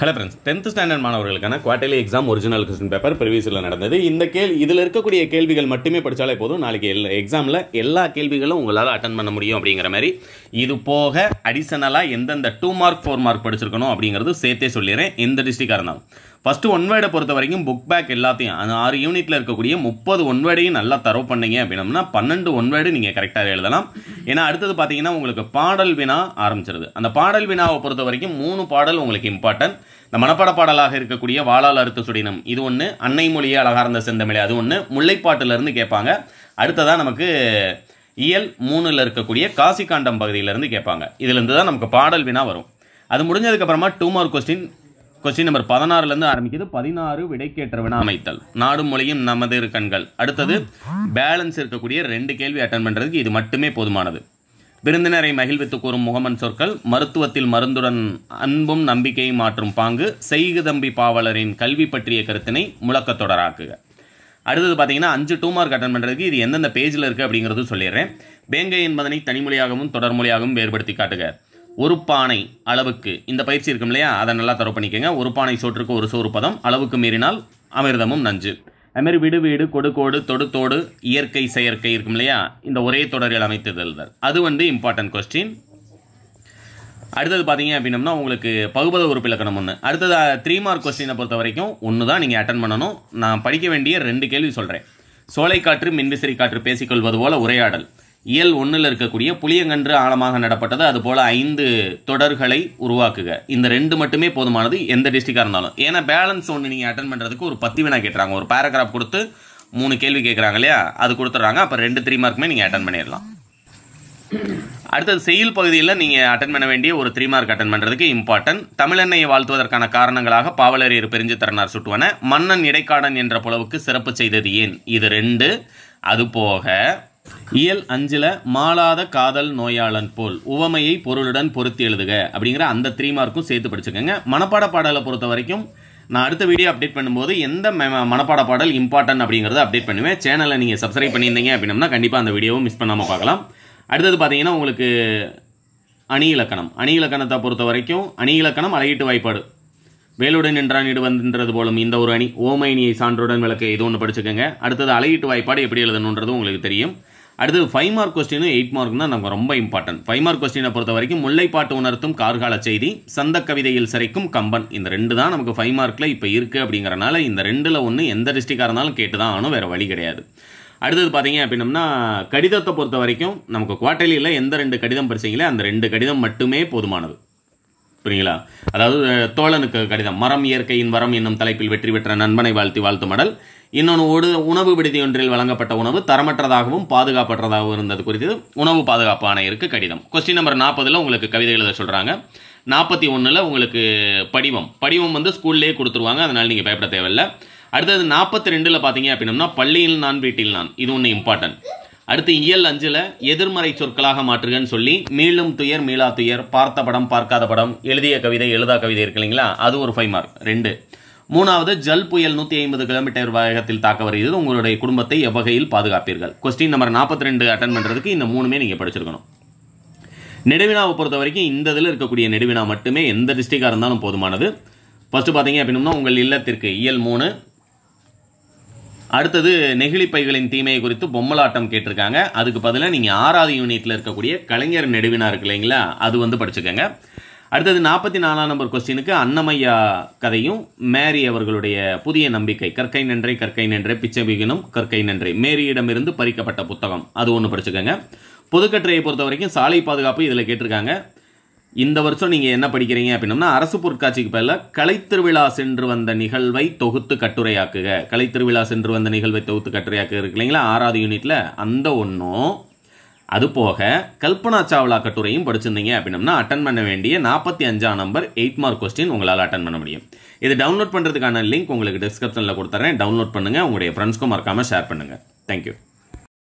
Hello friends, 10th standard மாணவர்களுக்கான quarterly exam original question paper ப்ரீவியஸில் நடந்தது. இதில் இருக்கக்கூடிய கேள்விகள் மட்டுமே படித்தாலே போதும். நாளைக்கு எக்ஸாமில் எல்லா கேள்விகளும் உங்களால் அட்டன் பண்ண முடியும் அப்படிங்கிற மாதிரி. இது போக அடிஷனலாக எந்தெந்த 2 மார்க் 4 மார்க் படிச்சிருக்கணும் அப்படிங்கிறது சேர்த்தே சொல்லிடுறேன். எந்த டிஸ்ட்ரிக்டாக இருந்தாலும் ஃபஸ்ட்டு ஒன் வேர்டை பொறுத்த வரைக்கும் புக் பேக் எல்லாத்தையும் அந்த 6 யூனிட்டில் இருக்கக்கூடிய 30 ஒன் வேர்டையும் நல்லா தரவு பண்ணீங்க அப்படின்னம்னா 12 ஒன் வேர்டு நீங்கள் கரெக்டாக எழுதலாம். ஏன்னா அடுத்தது பார்த்தீங்கன்னா உங்களுக்கு பாடல் வினா ஆரம்பிச்சிருது. அந்த பாடல் வினாவை பொறுத்த வரைக்கும் 3 பாடல் உங்களுக்கு இம்பார்ட்டன்ட். இந்த மனப்பாட பாடலாக இருக்கக்கூடிய வாளால் அறுத்த சுடினம் இது ஒன்று, அன்னை மொழியே அழகார்ந்த செந்தமிழே அது ஒன்று, முல்லைப்பாட்டிலிருந்து கேட்பாங்க. அடுத்ததாக நமக்கு இயல் 3ல் இருக்கக்கூடிய காசிகாண்டம் பகுதியிலேருந்து கேட்பாங்க. இதுலேருந்து தான் நமக்கு பாடல் வினா வரும். அது முடிஞ்சதுக்கப்புறமா 2 மார்க் கொஸ்டின் நம்பர் 16லேருந்து ஆரம்பிக்குது. 16 விடைக்கேற்ற வினா அமைத்தல், நாடும் மொழியும் நமது கண்கள். அடுத்தது பேலன்ஸ் இருக்கக்கூடிய 2 கேள்வி அட்டன் பண்ணுறதுக்கு இது மட்டுமே போதுமானது. விருந்தினரை மகிழ்வித்து கூறும் முகமன் சொற்கள், மருத்துவத்தில் மருந்துடன் அன்பும் நம்பிக்கையை மாற்றும் பாங்கு, செய்கு தம்பி பாவலரின் கல்வி பற்றிய கருத்தினை முழக்கத்தொடராக்குக. அடுத்தது பார்த்தீங்கன்னா 5 2 மார்க் அட்டன் பண்ணுறதுக்கு இது எந்தெந்த பேஜில் இருக்குது அப்படிங்கிறது சொல்லிடுறேன். வேங்கை என்பதனை தனிமொழியாகவும் தொடர்மொழியாகவும் வேறுபடுத்தி காட்டுக. ஒரு பானை அளவுக்கு, இந்த பயிற்சி இருக்கும் இல்லையா, அதை நல்லா தரவு பண்ணிக்கோங்க. ஒரு பானை சோற்றுக்கு ஒரு சோறு பதம், அளவுக்கு மீறினால் அமிர்தமும் நஞ்சு. அதுமாதிரி விடு வீடு கொடு கோடு தொடு தோடு இயற்கை செயற்கை இருக்கும் இல்லையா, இந்த ஒரே தொடரில் அமைத்தல் அது இம்பார்ட்டன்ட் கொஸ்டின். அடுத்தது பார்த்தீங்க அப்படின்னம்னா உங்களுக்கு பகுபத உறுப்பு இலக்கணம் 1. அடுத்தது 3 மார்க் கொஸ்டினை பொறுத்த வரைக்கும் 1 தான் நீங்கள் அட்டன் பண்ணணும். நான் படிக்க வேண்டிய 2 கேள்வி சொல்கிறேன். சோலைக்காற்று மின்விசிறி காற்று பேசிக்கொள்வது போல உரையாடல், இயல் 1ல் இருக்கக்கூடிய புளியங்கன்று ஆழமாக நடப்பட்டது, அதுபோல் 5 தொடர்களை உருவாக்குக. இந்த 2 மட்டுமே போதுமானது எந்த டிஸ்ட்ரிக்டாக இருந்தாலும். ஏன்னா பேலன்ஸ் ஒன்று நீங்கள் அட்டன் பண்ணுறதுக்கு ஒரு 10 வினா கேட்டுறாங்க. ஒரு பேராகிராஃப் கொடுத்து 3 கேள்வி கேட்குறாங்க இல்லையா, அது கொடுத்துட்றாங்க. அப்போ 2 3 மார்க்குமே நீங்கள் அட்டன் பண்ணிடலாம். அடுத்தது செயல் பகுதியில் நீங்கள் அட்டன் பண்ண வேண்டிய ஒரு 3 மார்க் அட்டன் பண்ணுறதுக்கு இம்பார்ட்டன்ட். தமிழெண்ணையை வாழ்த்துவதற்கான காரணங்களாக பாவலரேறு பெருஞ்சு தரனார் சுட்டுவன, மன்னன் இடைக்காடன் என்ற புலவுக்கு சிறப்பு செய்தது ஏன், இது 2. அதுபோக இயல் 5ல் மாளாத காதல் நோயாளன் போல் உவமையை பொருளுடன் பொருத்தி எழுதுக அப்படிங்கிற அந்த 3 மார்க்கும் சேர்த்து படிச்சுக்கோங்க. மனப்பாட பாடலை பொறுத்த வரைக்கும் நான் அடுத்த வீடியோ அப்டேட் பண்ணும்போது எந்த மனப்பாட பாடல் இம்பார்ட்டன்ட் அப்படிங்கிறத அப்டேட் பண்ணுவேன். சேனலை நீங்கள் சப்ஸ்கிரைப் பண்ணியிருந்தீங்க அப்படின்னா கண்டிப்பாக அந்த வீடியோவும் மிஸ் பண்ணாமல் பார்க்கலாம். அடுத்தது பார்த்தீங்கன்னா உங்களுக்கு அணி இலக்கணத்தை பொறுத்த வரைக்கும் அணி இலக்கணம் அழகிட்டு வாய்ப்பாடு, வேலுடன் நின்றான் இடுவன்றது போலும் இந்த ஒரு அணி, ஓமைனியை சான்றுடன் விளக்க இது ஒன்று படிச்சுக்கோங்க. அடுத்தது அழகிட்டு வாய்ப்பாடு எப்படி எழுதணுன்றது உங்களுக்கு தெரியும். அடுத்தது 5 மார்க் கொஸ்டினும் 8 மார்க் தான் நமக்கு ரொம்ப இம்பார்ட்டன்ட். 5 மார்க் கொஸ்டினை பொறுத்த வரைக்கும் முல்லைப்பாட்டு உணர்த்தும் கார்கால செய்தி, சந்த கவிதையில் சிறைக்கும் கம்பன், இந்த 2 தான் நமக்கு 5 மார்க்கில் இப்போ இருக்குது. அப்படிங்கிறனால இந்த 2ல் ஒன்று எந்த டிஸ்ட்ரிக்டாக இருந்தாலும் கேட்டு தான் ஆகணும், வேறு வழி கிடையாது. அடுத்தது பார்த்தீங்க அப்படின்னம்னா கடிதத்தை பொறுத்த வரைக்கும் நமக்கு குவார்டர்லியில் எந்த 2 கடிதம் படிச்சிங்களே அந்த 2 கடிதம் மட்டுமே போதுமானது. புரியுங்களா? அதாவது தோழனுக்கு கடிதம், மரம் இயற்கையின் வரம் என்னும் தலைப்பில் வெற்றி பெற்ற நண்பனை வாழ்த்தி வாழ்த்து மடல், இன்னொன்று உணவு விடுதி ஒன்றில் வழங்கப்பட்ட உணவு தரமற்றதாகவும் பாதுகாப்பற்றதாகவும் இருந்தது குறித்து உணவு பாதுகாப்பு ஆணையருக்கு கடிதம். கொஸ்டின் நம்பர் 40ல் உங்களுக்கு கவிதை எழுத சொல்கிறாங்க. 41ல் உங்களுக்கு படிவம் ஸ்கூல்லேயே கொடுத்துருவாங்க, அதனால் நீங்கள் பயப்பட தேவையில்லை. அடுத்தது 42ல் பார்த்தீங்க அப்படின்னம்னா பள்ளியில் நான் வீட்டில் நான், இது ஒன்று இம்பார்ட்டன்ட். அடுத்து இயல் 5ல் எதிர்மறை சொற்களாக மாற்றுகன்னு சொல்லி மீளும் துயர் மீளா துயர், பார்த்த படம் பார்க்காத படம், எழுதிய கவிதை எழுதா கவிதை இருக்கு இல்லைங்களா, அது ஒரு 5 மார்க் 2. 3வது ஜல் புயல் 150 கிலோமீட்டர் வேகத்தில் தாக்க வருகிறது, உங்களுடைய குடும்பத்தை எவ்வகையில் பாதுகாப்பீர்கள். கொஸ்டின் நம்பர் 42 அட்டன் பண்ணுறதுக்கு இந்த 3மே நீங்கள் படிச்சிருக்கணும். நெடுவினாவை பொறுத்த வரைக்கும் இந்த இதில் இருக்கக்கூடிய நெடுவினா மட்டுமே எந்த டிஸ்ட்ரிக்டாக இருந்தாலும் போதுமானது. ஃபஸ்ட்டு பார்த்தீங்க அப்படின்னா உங்கள் இல்லத்திற்கு இயல் 3. அடுத்தது நெகிழி பைகளின் தீமையை குறித்து பொம்மலாட்டம் கேட்டிருக்காங்க. அதுக்கு பதிலாக நீங்கள் 6வது யூனிட்டில் இருக்கக்கூடிய கலைஞர் நெடுவினா இருக்கு இல்லைங்களா, அது படிச்சுக்கோங்க. அடுத்தது 44ஆம் நம்பர் கொஸ்டினுக்கு அன்னமையா கதையும் மேரி அவர்களுடைய புதிய நம்பிக்கை, கற்கை நன்றே பிச்சை பிகினும் கற்கை நன்றே, மேரியிடமிருந்து பறிக்கப்பட்ட புத்தகம், அது ஒன்று படிச்சுக்கோங்க. பொதுக்கட்டுரையை பொறுத்த வரைக்கும் சாலை பாதுகாப்பு இதில் கேட்டிருக்காங்க. இந்த வருஷம் நீங்கள் என்ன படிக்கிறீங்க அப்படின்னா அரசு பொருட்காட்சிக்கு பதிலாக கலைத்திருவிழா சென்று வந்த நிகழ்வை தொகுத்து கட்டுரையாக்குக. கலைத்திருவிழா சென்று வந்த நிகழ்வை தொகுத்து கட்டுரையாக்குக இருக்கு இல்லைங்களா 6வது யூனிட்டில், அந்த ஒன்றும். அது போக கல்பனா சாவ்லா கட்டுரையும் படிச்சிருந்தீங்க அப்படின்னா அட்டன் பண்ண வேண்டிய 45ஆம் நம்பர் 8 மார்க் கொஸ்டின் உங்களால் அட்டன் பண்ண முடியும். இது டவுன்லோட் பண்ணுறதுக்கான லிங்க் உங்களுக்கு டிஸ்கிரிப்ஷனில் கொடுத்துறேன். டவுன்லோட் பண்ணுங்கள், உங்களுடைய ஃப்ரெண்ட்ஸ்க்கும் மறக்காமல் ஷேர் பண்ணுங்கள். தேங்க்யூ.